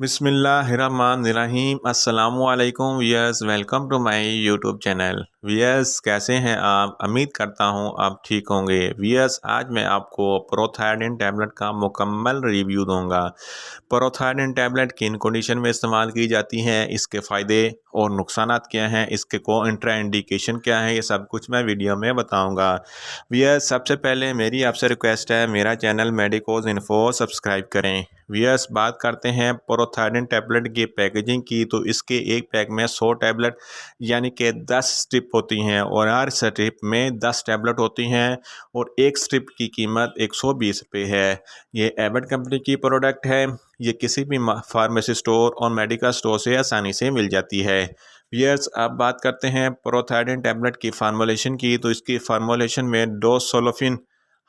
बिस्मिल्लाहिर्रहमानिर्रहीम अस्सलामुअलैकुम viewers, welcome to my YouTube channel. Viewers, कैसे हैं आप? उम्मीद करता हूं आप ठीक होंगे। वियर्स, आज मैं आपको प्रोथायडिन टैबलेट का मुकम्मल रिव्यू दूंगा। प्रोथायडिन टैबलेट किन कंडीशन में इस्तेमाल की जाती हैं, इसके फ़ायदे और नुकसानात क्या हैं, इसके को इंट्रा इंडिकेशन क्या है, ये सब कुछ मैं वीडियो में बताऊंगा। वियर्स, सबसे पहले मेरी आपसे रिक्वेस्ट है, मेरा चैनल मेडिकोज इन्फो सब्सक्राइब करें। वियर्स, बात करते हैं प्रोथायडिन टैबलेट की पैकेजिंग की, तो इसके एक पैक में 100 टैबलेट यानी कि 10 स्ट्रिप होती हैं और हर स्ट्रिप में 10 टैबलेट होती हैं और एक स्ट्रिप की कीमत 120 रुपये है। ये एबट कंपनी की प्रोडक्ट है। ये किसी भी फार्मेसी स्टोर और मेडिकल स्टोर से आसानी से मिल जाती है। वियर्स, अब बात करते हैं प्रोथायडिन टैबलेट की फार्मूलेशन की, तो इसकी फार्मूलेशन में डोसोलोफिन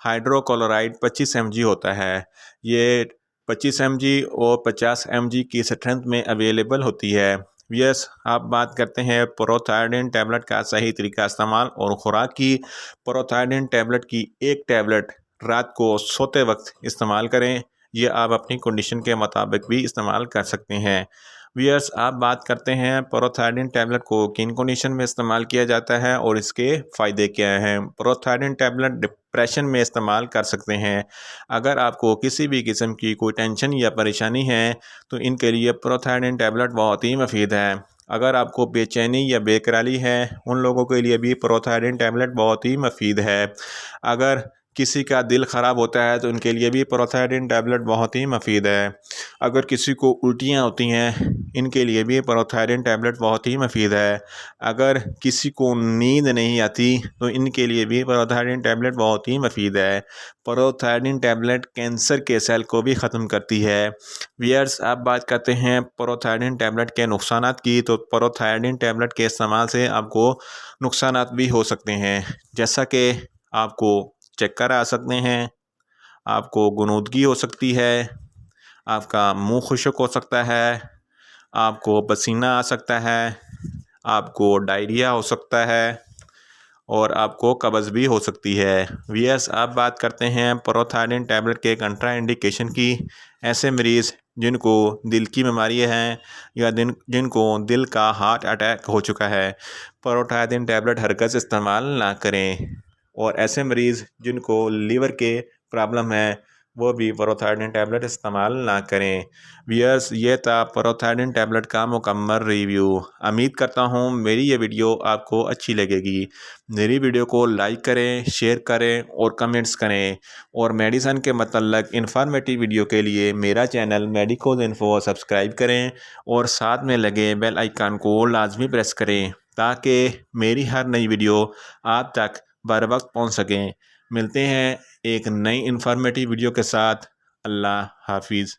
हाइड्रोक्लोराइड 25 mg होता है। ये 25 mg और 50 mg की स्ट्रेंथ में अवेलेबल होती है। यस, आप बात करते हैं प्रोथायडिन टैबलेट का सही तरीका इस्तेमाल और खुराक की। प्रोथायडिन टैबलेट की एक टैबलेट रात को सोते वक्त इस्तेमाल करें। ये आप अपनी कंडीशन के मुताबिक भी इस्तेमाल कर सकते हैं। वियर्स, आप बात करते हैं प्रोथायडिन टैबलेट को किन कंडीशन में इस्तेमाल किया जाता है और इसके फ़ायदे क्या हैं। प्रोथायडिन टैबलेट डिप्रेशन में इस्तेमाल कर सकते हैं। अगर आपको किसी भी किस्म की कोई टेंशन या परेशानी है तो इनके लिए प्रोथायडिन टैबलेट बहुत ही मुफीद है। अगर आपको बेचैनी या बेकरारी है, उन लोगों के लिए भी प्रोथायडिन टैबलेट बहुत ही मुफीद है। अगर किसी का दिल ख़राब होता है तो उनके लिए भी प्रोथायडिन टैबलेट बहुत ही मुफीद है। अगर किसी को उल्टियाँ होती हैं, इनके लिए भी प्रोथायडिन टैबलेट बहुत ही मुफीद है। अगर किसी को नींद नहीं आती तो इनके लिए भी प्रोथायडिन टैबलेट बहुत ही मुफीद है। प्रोथायडिन टैबलेट कैंसर के सेल को भी ख़त्म करती है। वियर्स, आप बात करते हैं प्रोथायडिन टैबलेट के नुकसानात की, तो प्रोथायडिन टैबलेट के इस्तेमाल से आपको नुकसानात भी हो सकते हैं, जैसा कि आपको चक्कर आ सकते हैं, आपको गुनूदगी हो सकती है, आपका मुंह खुश्क हो सकता है, आपको पसीना आ सकता है, आपको डायरिया हो सकता है और आपको कब्ज़ भी हो सकती है। वियर्स, आप बात करते हैं प्रोथायडिन टैबलेट के कंट्रा इंडिकेशन की। ऐसे मरीज़ जिनको दिल की बीमारी है या जिनको दिल का हार्ट अटैक हो चुका है, प्रोथायडिन टैबलेट हरगिज़ इस्तेमाल ना करें। और ऐसे मरीज़ जिनको लीवर के प्रॉब्लम है, वो भी प्रोथायडिन टैबलेट इस्तेमाल ना करें। वियर्स, ये था प्रोथायडिन टैबलेट का मुकम्मल रिव्यू। उम्मीद करता हूँ मेरी ये वीडियो आपको अच्छी लगेगी। मेरी वीडियो को लाइक करें, शेयर करें और कमेंट्स करें। और मेडिसन के मतलब इंफॉर्मेटिव वीडियो के लिए मेरा चैनल मेडिकोज इन्फो सब्सक्राइब करें और साथ में लगे बेल आइकन को लाजमी प्रेस करें ताकि मेरी हर नई वीडियो आप तक बर वक्त पहुँच सकें। मिलते हैं एक नई इंफॉर्मेटिव वीडियो के साथ। अल्लाह हाफिज़।